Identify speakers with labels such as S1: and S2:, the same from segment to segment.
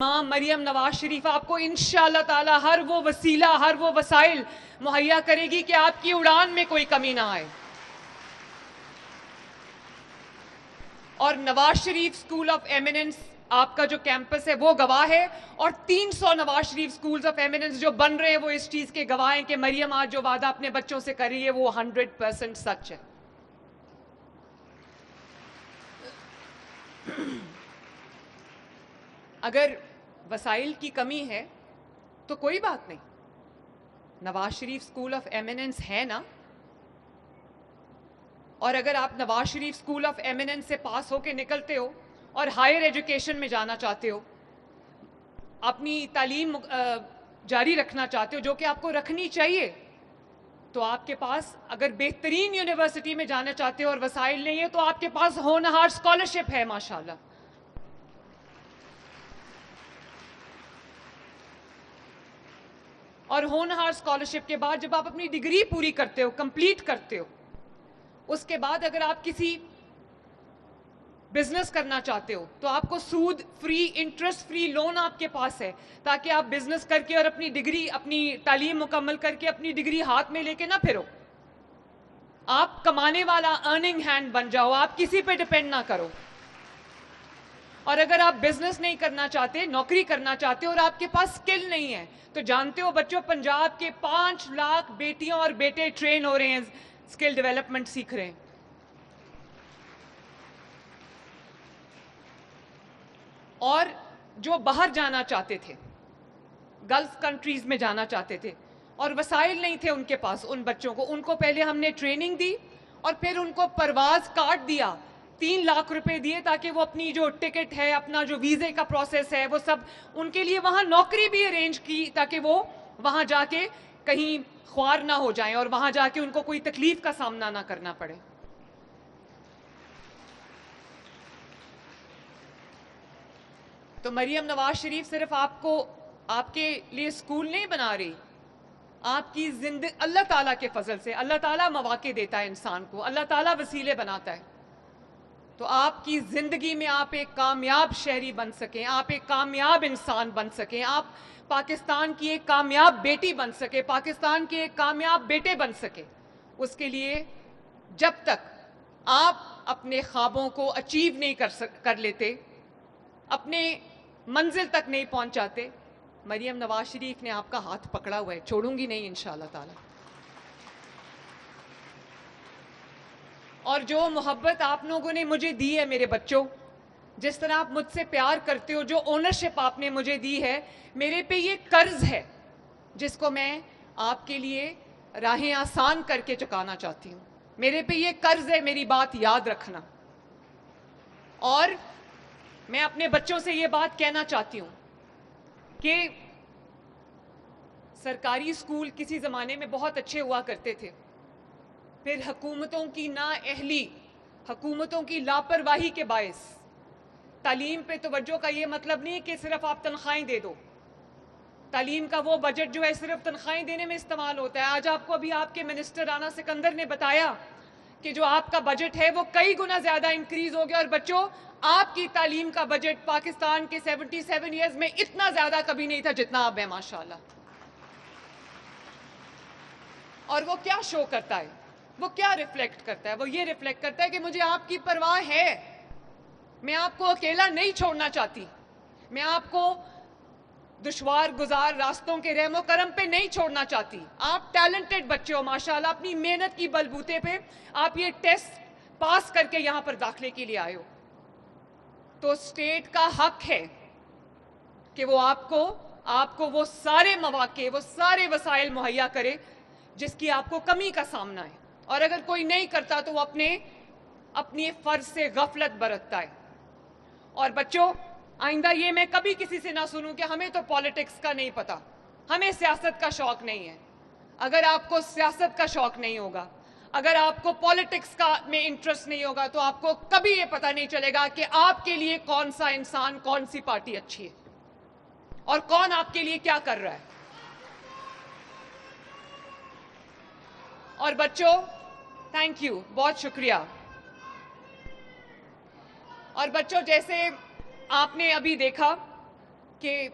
S1: ماں مریم نواز شریف آپ کو انشاءاللہ تعالی ہر وہ وسیلہ، ہر وہ وسائل مہیا کرے گی کہ آپ کی اڑان میں کوئی کمی نہ آئے. اور Nawaz Sharif school of eminence آپ کا جو کیمپس ہے وہ گواہ ہے، اور 300 Nawaz Sharif schools of eminence جو بن رہے ہیں وہ اس چیز کے گواہ ہیں کہ مریم آج جو وعدہ اپنے بچوں سے کر رہی ہے وہ 100% سچ ہے. اگر وسائل کی کمی ہے تو کوئی بات نہیں، Nawaz Sharif school of eminence ہے نا. اور اگر آپ Nawaz Sharif school of eminence سے پاس ہو کے نکلتے ہو اور ہائر ایجوکیشن میں جانا چاہتے ہو، اپنی تعلیم جاری رکھنا چاہتے ہو جو کہ آپ کو رکھنی چاہیے، تو آپ کے پاس اگر بہترین یونیورسٹی میں جانا چاہتے ہو اور وسائل نہیں ہے تو آپ کے پاس ہونہار اسکالرشپ ہے ماشاءاللہ. اور ہونہار اسکالرشپ کے بعد جب آپ اپنی ڈگری پوری کرتے ہو، کمپلیٹ کرتے ہو، اس کے بعد اگر آپ کسی بزنس کرنا چاہتے ہو تو آپ کو سود فری، انٹرسٹ فری لون آپ کے پاس ہے، تاکہ آپ بزنس کر کے اور اپنی ڈگری، اپنی تعلیم مکمل کر کے اپنی ڈگری ہاتھ میں لے کے نہ پھرو. آپ کمانے والا ارننگ ہینڈ بن جاؤ، آپ کسی پہ ڈپینڈ نہ کرو. اور اگر آپ بزنس نہیں کرنا چاہتے، نوکری کرنا چاہتے ہو اور آپ کے پاس سکل نہیں ہے، تو جانتے ہو بچوں، پنجاب کے 5 لاکھ بیٹیاں اور بیٹے ٹرین ہو رہے ہیں، سکل ڈیولپمنٹ سیکھ رہے ہیں. اور جو باہر جانا چاہتے تھے، گلف کنٹریز میں جانا چاہتے تھے اور وسائل نہیں تھے ان کے پاس، ان بچوں کو، ان کو پہلے ہم نے ٹریننگ دی اور پھر ان کو پرواز کارڈ دیا، 3 لاکھ روپے دیے تاکہ وہ اپنی جو ٹکٹ ہے، اپنا جو ویزے کا پروسیس ہے، وہ سب ان کے لیے وہاں نوکری بھی ارینج کی تاکہ وہ وہاں جا کے کہیں خوار نہ ہو جائیں اور وہاں جا کے ان کو کوئی تکلیف کا سامنا نہ کرنا پڑے. تو مریم نواز شریف صرف آپ کو، آپ کے لیے اسکول نہیں بنا رہی، آپ کی زندگی اللہ تعالیٰ کے فضل سے، اللہ تعالیٰ مواقع دیتا ہے انسان کو، اللہ تعالیٰ وسیلے بناتا ہے. تو آپ کی زندگی میں آپ ایک کامیاب شہری بن سکیں، آپ ایک کامیاب انسان بن سکیں، آپ پاکستان کی ایک کامیاب بیٹی بن سکے، پاکستان کے ایک کامیاب بیٹے بن سکے، اس کے لیے جب تک آپ اپنے خوابوں کو اچیو نہیں کر لیتے، اپنے منزل تک نہیں پہنچاتے، مریم نواز شریف نے آپ کا ہاتھ پکڑا ہوا ہے، چھوڑوں گی نہیں انشاءاللہ تعالی. اور جو محبت آپ لوگوں نے مجھے دی ہے میرے بچوں، جس طرح آپ مجھ سے پیار کرتے ہو، جو اونرشپ آپ نے مجھے دی ہے، میرے پہ یہ قرض ہے جس کو میں آپ کے لیے راہیں آسان کر کے چکانا چاہتی ہوں. میرے پہ یہ قرض ہے، میری بات یاد رکھنا. اور میں اپنے بچوں سے یہ بات کہنا چاہتی ہوں کہ سرکاری اسکول کسی زمانے میں بہت اچھے ہوا کرتے تھے، پھر حکومتوں کی نااہلی، حکومتوں کی لاپرواہی کے باعث تعلیم پہ توجہ کا یہ مطلب نہیں کہ صرف آپ تنخواہیں دے دو. تعلیم کا وہ بجٹ جو ہے صرف تنخواہیں دینے میں استعمال ہوتا ہے. آج آپ کو ابھی آپ کے منسٹر رانا سکندر نے بتایا کہ جو آپ کا بجٹ ہے وہ کئی گنا زیادہ انکریز ہو گیا. اور بچوں، آپ کی تعلیم کا بجٹ پاکستان کے 77 ایئرز میں اتنا زیادہ کبھی نہیں تھا جتنا اب ہے ماشاءاللہ. اور وہ کیا شو کرتا ہے، وہ کیا ریفلیکٹ کرتا ہے؟ وہ یہ ریفلیکٹ کرتا ہے کہ مجھے آپ کی پرواہ ہے، میں آپ کو اکیلا نہیں چھوڑنا چاہتی، میں آپ کو دشوار گزار راستوں کے رحم و کرم پہ نہیں چھوڑنا چاہتی. آپ ٹیلنٹڈ بچے ہو ماشاءاللہ، اپنی محنت کی بلبوتے پہ آپ یہ ٹیسٹ پاس کر کے یہاں پر داخلے کے لیے آئے ہو. تو اسٹیٹ کا حق ہے کہ وہ آپ کو وہ سارے مواقع، وہ سارے وسائل مہیا کرے جس کی آپ کو کمی کا سامنا ہے. اور اگر کوئی نہیں کرتا تو وہ اپنی فرض سے غفلت برتتا ہے. اور بچوں، آئندہ یہ میں کبھی کسی سے نہ سنوں کہ ہمیں تو پالیٹکس کا نہیں پتا، ہمیں سیاست کا شوق نہیں ہے. اگر آپ کو سیاست کا شوق نہیں ہوگا، اگر آپ کو پالیٹکس کا میں انٹرسٹ نہیں ہوگا، تو آپ کو کبھی یہ پتہ نہیں چلے گا کہ آپ کے لیے کون سا انسان، کون سی پارٹی اچھی ہے اور کون آپ کے لیے کیا کر رہا ہے. اور بچوں، تھینک یو، بہت شکریہ. اور بچوں، جیسے آپ نے ابھی دیکھا کہ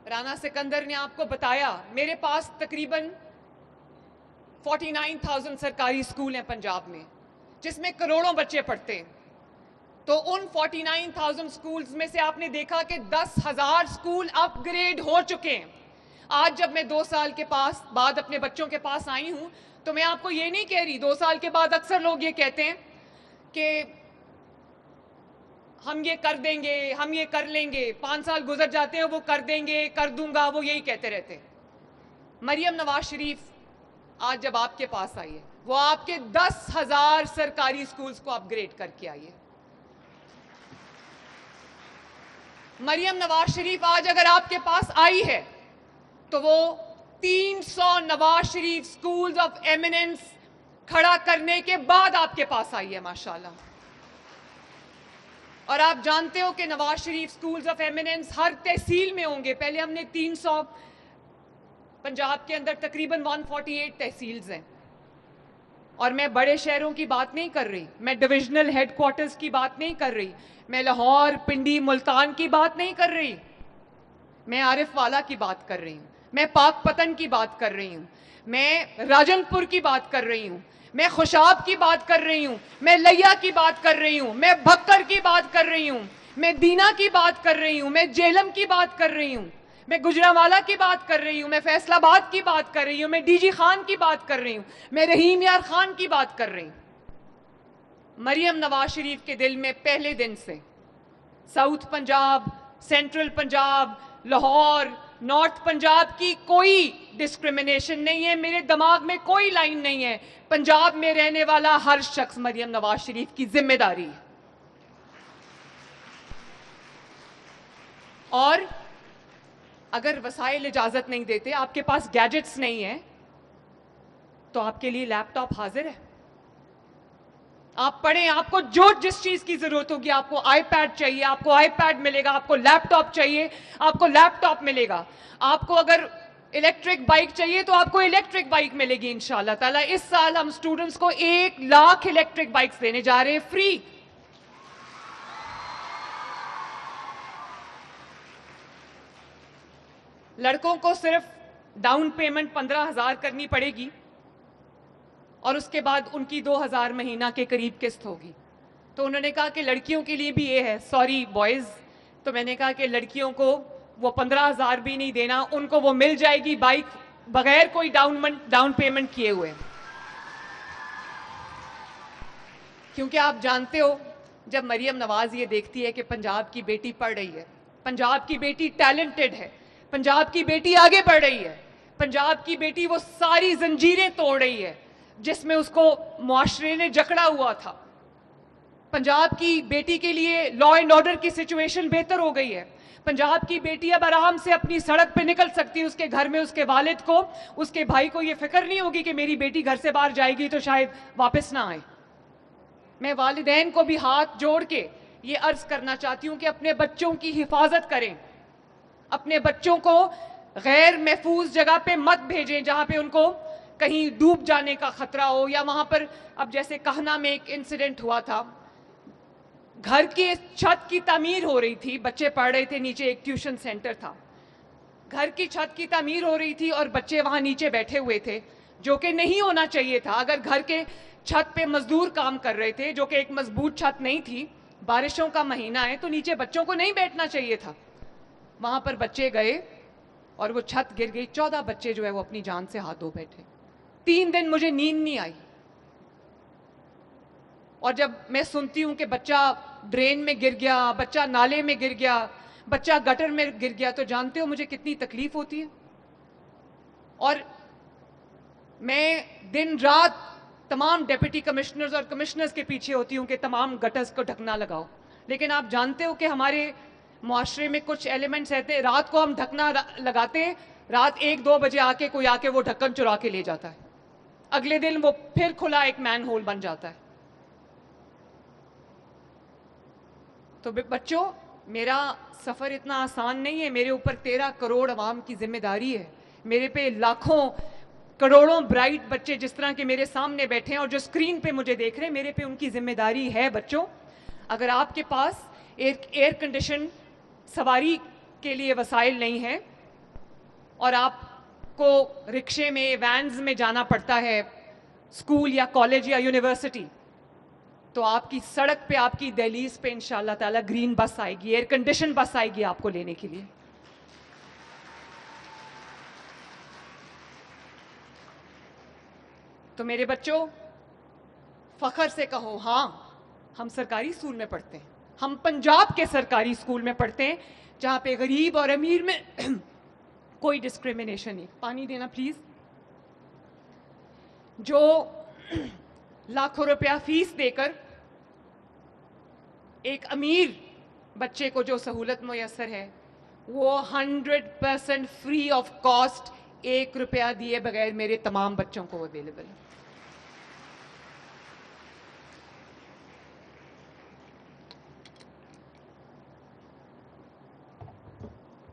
S1: رانا سکندر نے آپ کو بتایا میرے پاس تقریباً 49,000 سرکاری اسکول ہیں پنجاب میں جس میں کروڑوں بچے پڑھتے ہیں. تو ان 49,000 اسکولز میں سے آپ نے دیکھا کہ 10,000 اسکول اپ گریڈ ہو چکے ہیں. آج جب میں 2 سال کے بعد اپنے بچوں کے پاس آئی ہوں تو میں آپ کو یہ نہیں کہہ رہی. 2 سال کے بعد اکثر لوگ یہ کہتے ہیں کہ ہم یہ کر دیں گے, ہم یہ کر لیں گے. 5 سال گزر جاتے ہیں, وہ کر دیں گے, کر دوں گا, وہ یہی کہتے رہتے ہیں. مریم نواز شریف آج جب آپ کے پاس آئی ہے وہ آپ کے 10,000 سرکاری اسکولز کو اپ گریڈ کر کے آئی ہے. مریم نواز شریف آج اگر آپ کے پاس آئی ہے تو وہ 300 Nawaz Sharif schools of eminence کھڑا کرنے کے بعد آپ کے پاس آئی ہے ماشاءاللہ. اور آپ جانتے ہو کہ Nawaz Sharif schools of eminence ہر تحصیل میں ہوں گے. پہلے ہم نے 300, پنجاب کے اندر تقریباً 148 تحصیلز ہیں. اور میں بڑے شہروں کی بات نہیں کر رہی, میں ڈویژنل ہیڈ کوارٹرز کی بات نہیں کر رہی, میں لاہور, پنڈی, ملتان کی بات نہیں کر رہی, میں عارف والا کی بات کر رہی ہوں, میں پاک پتن کی بات کر رہی ہوں, میں راجن پور کی بات کر رہی ہوں, میں خوشاب کی بات کر رہی ہوں, میں لیا کی بات کر رہی ہوں, میں بھکر کی بات کر رہی ہوں, میں دینا کی بات کر رہی ہوں, میں جیلم کی بات کر رہی ہوں, میں گجرانوالہ کی بات کر رہی ہوں, میں فیصل آباد کی بات کر رہی ہوں, میں ڈی جی خان کی بات کر رہی ہوں, میں رحیم یار خان کی بات کر رہی ہوں. مریم نواز شریف کے دل میں پہلے دن سے south Punjab, central Punjab, Lahore, north Punjab کی کوئی ڈسکریمنیشن نہیں ہے. میرے دماغ میں کوئی لائن نہیں ہے. پنجاب میں رہنے والا ہر شخص مریم نواز شریف کی ذمہ داری ہے. اور اگر وسائل اجازت نہیں دیتے, آپ کے پاس گیجٹس نہیں ہیں, تو آپ کے لیے لیپ ٹاپ حاضر ہے. آپ پڑھیں, آپ کو جس چیز کی ضرورت ہوگی, آپ کو آئی پیڈ چاہیے, آپ کو آئی پیڈ ملے گا, آپ کو لیپ ٹاپ چاہیے, آپ کو لیپ ٹاپ ملے گا, آپ کو اگر الیکٹرک بائک چاہیے تو آپ کو الیکٹرک بائک ملے گی انشاءاللہ تعالیٰ. اس سال ہم اسٹوڈنٹس کو 1 لاکھ الیکٹرک بائکس دینے جا رہے ہیں فری. لڑکوں کو صرف ڈاؤن پیمنٹ 15,000 کرنی پڑے گی اور اس کے بعد ان کی 2,000 مہینہ کے قریب قسط ہوگی. تو انہوں نے کہا کہ لڑکیوں کے لیے بھی یہ ہے. سوری بوائز, تو میں نے کہا کہ لڑکیوں کو وہ 15,000 بھی نہیں دینا, ان کو وہ مل جائے گی بائک بغیر کوئی ڈاؤن پیمنٹ کیے ہوئے. کیونکہ آپ جانتے ہو جب مریم نواز یہ دیکھتی ہے کہ پنجاب کی بیٹی پڑھ رہی ہے, پنجاب کی بیٹی ٹیلنٹڈ ہے, پنجاب کی بیٹی آگے بڑھ رہی ہے, پنجاب کی بیٹی وہ ساری زنجیریں توڑ رہی ہے جس میں اس کو معاشرے نے جکڑا ہوا تھا. پنجاب کی بیٹی کے لیے لا اینڈ آرڈر کی سچویشن بہتر ہو گئی ہے. پنجاب کی بیٹی اب آرام سے اپنی سڑک پہ نکل سکتی ہے. اس کے گھر میں اس کے والد کو, اس کے بھائی کو یہ فکر نہیں ہوگی کہ میری بیٹی گھر سے باہر جائے گی تو شاید واپس نہ آئے. میں والدین کو بھی ہاتھ جوڑ کے یہ عرض کرنا چاہتی ہوں کہ اپنے بچوں کی حفاظت کریں, اپنے بچوں کو غیر محفوظ جگہ پہ مت بھیجیں جہاں پہ ان کو کہیں ڈوب جانے کا خطرہ ہو, یا وہاں پر اب جیسے کہنا میں ایک انسیڈنٹ ہوا تھا, گھر کی چھت کی تعمیر ہو رہی تھی, بچے پڑھ رہے تھے, نیچے ایک ٹیوشن سینٹر تھا, گھر کی چھت کی تعمیر ہو رہی تھی اور بچے وہاں نیچے بیٹھے ہوئے تھے, جو کہ نہیں ہونا چاہیے تھا. اگر گھر کے چھت پہ مزدور کام کر رہے تھے, جو کہ ایک مضبوط چھت نہیں تھی, بارشوں کا مہینہ ہے, تو نیچے بچوں کو نہیں بیٹھنا چاہیے تھا. وہاں پر بچے گئے اور وہ چھت گر گئی. 14 بچے جو ہے وہ اپنی جان سے ہاتھ دھو بیٹھے. 3 دن مجھے نیند نہیں آئی. اور جب میں سنتی ہوں کہ بچہ ڈرین میں گر گیا, بچہ نالے میں گر گیا, بچہ گٹر میں گر گیا, تو جانتے ہو مجھے کتنی تکلیف ہوتی ہے. اور میں دن رات تمام ڈیپٹی کمشنرز اور کمشنرز کے پیچھے ہوتی ہوں کہ تمام گٹرز کو ڈھکنا لگاؤ. لیکن آپ جانتے ہو کہ ہمارے معاشرے میں کچھ ایلیمنٹس ایسے ہیں, رات کو ہم ڈھکنا لگاتے ہیں, رات 1-2 بجے آ کے کوئی آ کے وہ ڈھکن چرا کے لے جاتا ہے, اگلے دن وہ پھر کھلا ایک مین ہول بن جاتا ہے. تو بچوں, میرا سفر اتنا آسان نہیں ہے. میرے اوپر 13 کروڑ عوام کی ذمہ داری ہے. میرے پہ لاکھوں کروڑوں برائٹ بچے جس طرح کے میرے سامنے بیٹھے ہیں اور جو اسکرین پہ مجھے دیکھ رہے ہیں, میرے پہ ان کی ذمہ داری ہے. بچوں, اگر آپ کے پاس ایئر کنڈیشن سواری کے لیے وسائل نہیں ہیں اور آپ کو رکشے میں وینز میں جانا پڑتا ہے اسکول یا کالج یا یونیورسٹی, تو آپ کی سڑک پہ, آپ کی دہلیز پہ انشاءاللہ تعالیٰ گرین بس آئے گی, ایئر کنڈیشن بس آئے گی آپ کو لینے کے لیے. تو میرے بچوں, فخر سے کہو ہاں ہم سرکاری اسکول میں پڑھتے ہیں, ہم پنجاب کے سرکاری اسکول میں پڑھتے ہیں جہاں پہ غریب اور امیر میں کوئی ڈسکریمنیشن نہیں. پانی دینا پلیز. جو لاکھوں روپیہ فیس دے کر ایک امیر بچے کو جو سہولت میسر ہے وہ 100% فری آف کاسٹ 1 روپیہ دیے بغیر میرے تمام بچوں کو اویلیبل ہے.